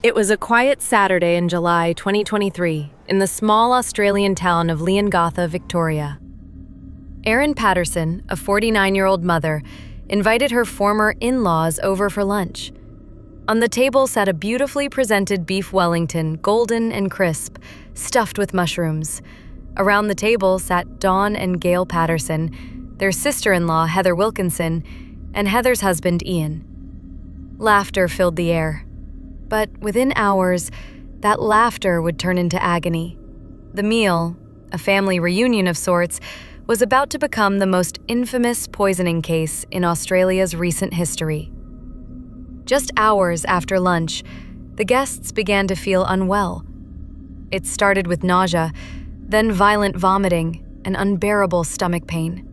It was a quiet Saturday in July 2023 in the small Australian town of Leongatha, Victoria. Erin Patterson, a 49-year-old mother, invited her former in-laws over for lunch. On the table sat a beautifully presented beef Wellington, golden and crisp, stuffed with mushrooms. Around the table sat Dawn and Gail Patterson, their sister-in-law Heather Wilkinson, and Heather's husband Ian. Laughter filled the air. But within hours, that laughter would turn into agony. The meal, a family reunion of sorts, was about to become the most infamous poisoning case in Australia's recent history. Just hours after lunch, the guests began to feel unwell. It started with nausea, then violent vomiting and unbearable stomach pain.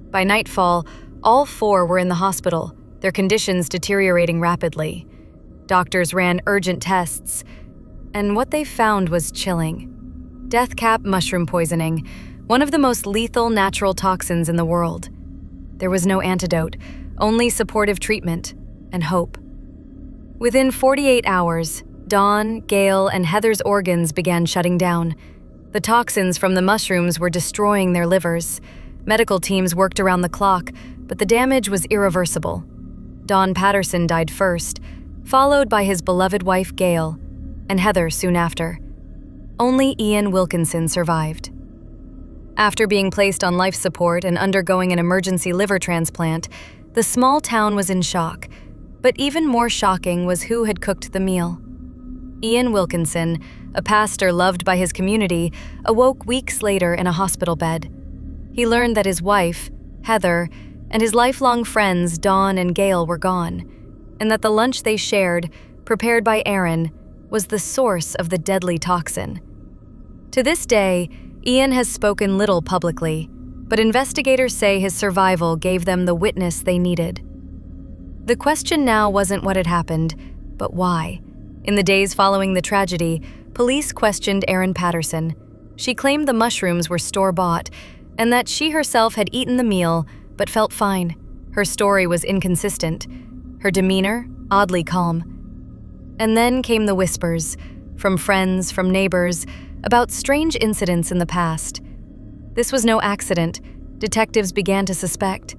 By nightfall, all four were in the hospital, their conditions deteriorating rapidly. Doctors ran urgent tests, and what they found was chilling. Death cap mushroom poisoning, one of the most lethal natural toxins in the world. There was no antidote, only supportive treatment and hope. Within 48 hours, Dawn, Gail, and Heather's organs began shutting down. The toxins from the mushrooms were destroying their livers. Medical teams worked around the clock, but the damage was irreversible. Dawn Patterson died first, followed by his beloved wife Gail, and Heather soon after. Only Ian Wilkinson survived. After being placed on life support and undergoing an emergency liver transplant, the small town was in shock, but even more shocking was who had cooked the meal. Ian Wilkinson, a pastor loved by his community, awoke weeks later in a hospital bed. He learned that his wife, Heather, and his lifelong friends Dawn and Gail were gone, and that the lunch they shared, prepared by Erin, was the source of the deadly toxin. To this day, Ian has spoken little publicly, but investigators say his survival gave them the witness they needed. The question now wasn't what had happened, but why. In the days following the tragedy, police questioned Erin Patterson. She claimed the mushrooms were store-bought, and that she herself had eaten the meal but felt fine. Her story was inconsistent, her demeanor oddly calm. And then came the whispers, from friends, from neighbors, about strange incidents in the past. This was no accident, detectives began to suspect.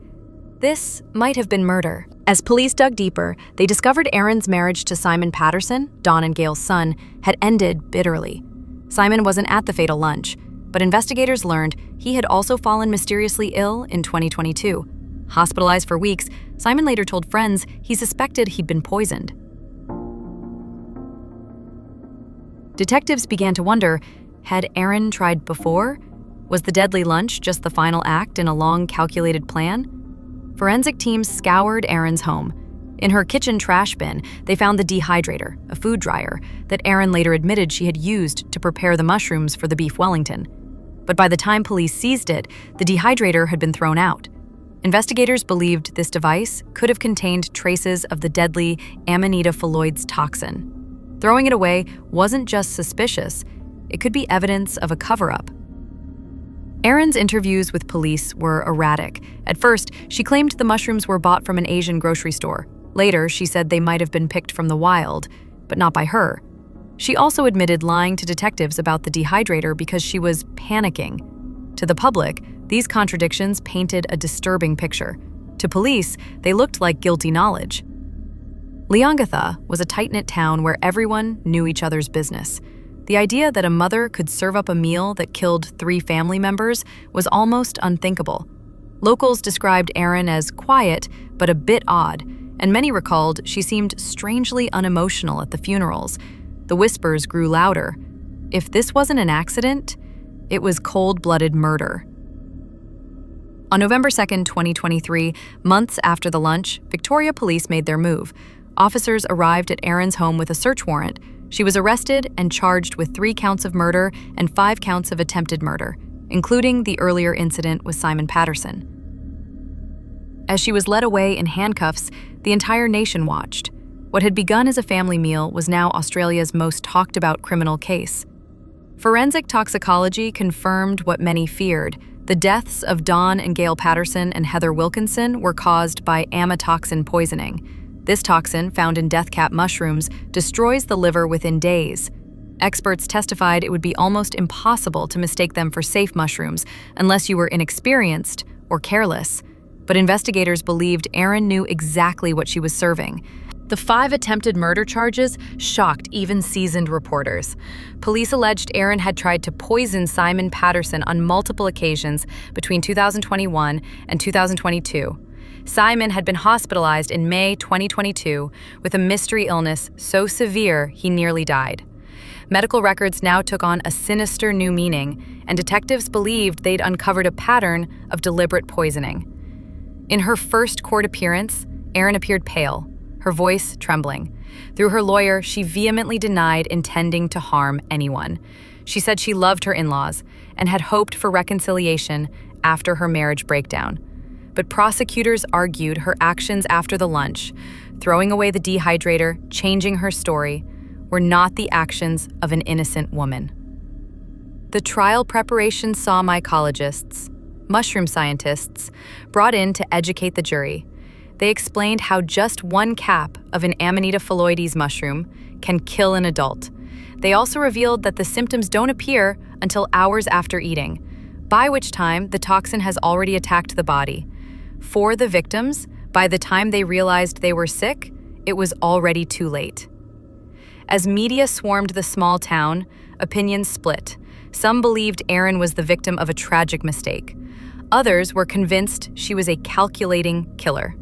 This might have been murder. As police dug deeper, they discovered Erin's marriage to Simon Patterson, Dawn and Gail's son, had ended bitterly. Simon wasn't at the fatal lunch, but investigators learned he had also fallen mysteriously ill in 2022. Hospitalized for weeks, Simon later told friends he suspected he'd been poisoned. Detectives began to wonder, had Erin tried before? Was the deadly lunch just the final act in a long, calculated plan? Forensic teams scoured Erin's home. In her kitchen trash bin, they found the dehydrator, a food dryer, that Erin later admitted she had used to prepare the mushrooms for the beef Wellington. But by the time police seized it, the dehydrator had been thrown out. Investigators believed this device could have contained traces of the deadly Amanita phalloides toxin. Throwing it away wasn't just suspicious, it could be evidence of a cover-up. Erin's interviews with police were erratic. At first, she claimed the mushrooms were bought from an Asian grocery store. Later, she said they might have been picked from the wild, but not by her. She also admitted lying to detectives about the dehydrator because she was panicking. To the public, these contradictions painted a disturbing picture. To police, they looked like guilty knowledge. Leongatha was a tight-knit town where everyone knew each other's business. The idea that a mother could serve up a meal that killed 3 family members was almost unthinkable. Locals described Erin as quiet, but a bit odd, and many recalled she seemed strangely unemotional at the funerals. The whispers grew louder. If this wasn't an accident, it was cold-blooded murder. On November 2, 2023, months after the lunch, Victoria police made their move. Officers arrived at Erin's home with a search warrant. She was arrested and charged with 3 counts of murder and 5 counts of attempted murder, including the earlier incident with Simon Patterson. As she was led away in handcuffs, the entire nation watched. What had begun as a family meal was now Australia's most talked-about criminal case. Forensic toxicology confirmed what many feared. The deaths of Dawn and Gail Patterson and Heather Wilkinson were caused by amatoxin poisoning. This toxin, found in death cap mushrooms, destroys the liver within days. Experts testified it would be almost impossible to mistake them for safe mushrooms unless you were inexperienced or careless. But investigators believed Erin knew exactly what she was serving. The 5 attempted murder charges shocked even seasoned reporters. Police alleged Erin had tried to poison Simon Patterson on multiple occasions between 2021 and 2022. Simon had been hospitalized in May 2022 with a mystery illness so severe he nearly died. Medical records now took on a sinister new meaning, and detectives believed they'd uncovered a pattern of deliberate poisoning. In her first court appearance, Erin appeared pale, her voice trembling. Through her lawyer, she vehemently denied intending to harm anyone. She said she loved her in-laws and had hoped for reconciliation after her marriage breakdown. But prosecutors argued her actions after the lunch, throwing away the dehydrator, changing her story, were not the actions of an innocent woman. The trial preparation saw mycologists, mushroom scientists, brought in to educate the jury. They explained how just 1 cap of an Amanita phalloides mushroom can kill an adult. They also revealed that the symptoms don't appear until hours after eating, by which time the toxin has already attacked the body. For the victims, by the time they realized they were sick, it was already too late. As media swarmed the small town, opinions split. Some believed Erin was the victim of a tragic mistake. Others were convinced she was a calculating killer.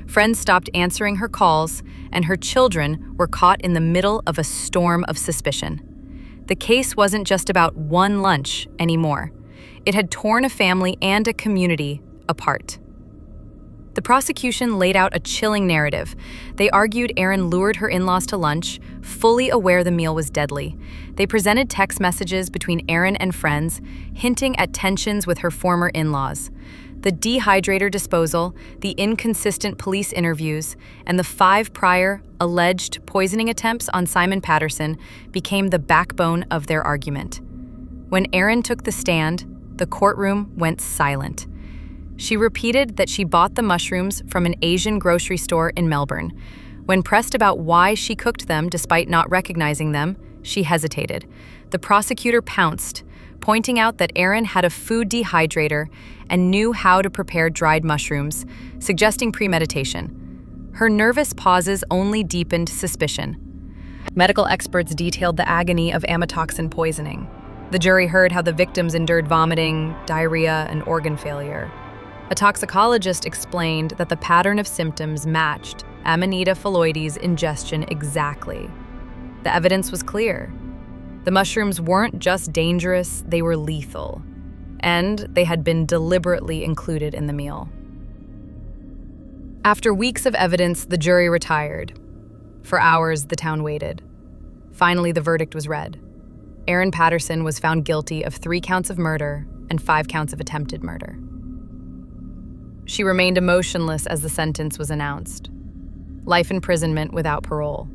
Friends stopped answering her calls, and her children were caught in the middle of a storm of suspicion. The case wasn't just about one lunch anymore. It had torn a family and a community apart. The prosecution laid out a chilling narrative. They argued Erin lured her in-laws to lunch, fully aware the meal was deadly. They presented text messages between Erin and friends, hinting at tensions with her former in-laws. The dehydrator disposal, the inconsistent police interviews, and the 5 prior alleged poisoning attempts on Simon Patterson became the backbone of their argument. When Erin took the stand, the courtroom went silent. She repeated that she bought the mushrooms from an Asian grocery store in Melbourne. When pressed about why she cooked them despite not recognizing them, she hesitated. The prosecutor pounced, pointing out that Erin had a food dehydrator and knew how to prepare dried mushrooms, suggesting premeditation. Her nervous pauses only deepened suspicion. Medical experts detailed the agony of amatoxin poisoning. The jury heard how the victims endured vomiting, diarrhea, and organ failure. A toxicologist explained that the pattern of symptoms matched Amanita phalloides ingestion exactly. The evidence was clear. The mushrooms weren't just dangerous, they were lethal. And they had been deliberately included in the meal. After weeks of evidence, the jury retired. For hours, the town waited. Finally, the verdict was read. Erin Patterson was found guilty of 3 counts of murder and 5 counts of attempted murder. She remained emotionless as the sentence was announced. Life imprisonment without parole.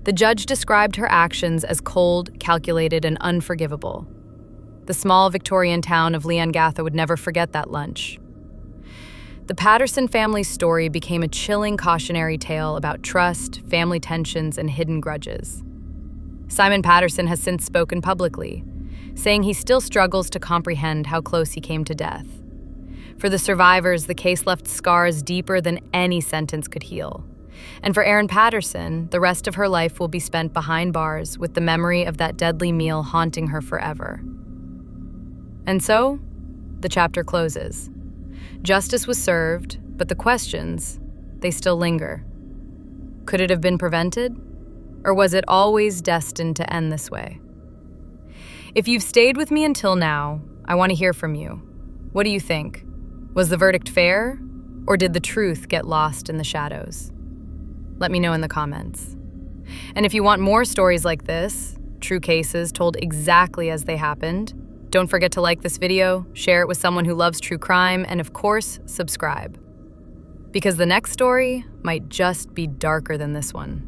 The judge described her actions as cold, calculated, and unforgivable. The small Victorian town of Leongatha would never forget that lunch. The Patterson family's story became a chilling cautionary tale about trust, family tensions, and hidden grudges. Simon Patterson has since spoken publicly, saying he still struggles to comprehend how close he came to death. For the survivors, the case left scars deeper than any sentence could heal. And for Erin Patterson, the rest of her life will be spent behind bars with the memory of that deadly meal haunting her forever. And so, the chapter closes. Justice was served, but the questions, they still linger. Could it have been prevented? Or was it always destined to end this way? If you've stayed with me until now, I want to hear from you. What do you think? Was the verdict fair, or did the truth get lost in the shadows? Let me know in the comments. And if you want more stories like this, true cases told exactly as they happened, don't forget to like this video, share it with someone who loves true crime, and of course, subscribe. Because the next story might just be darker than this one.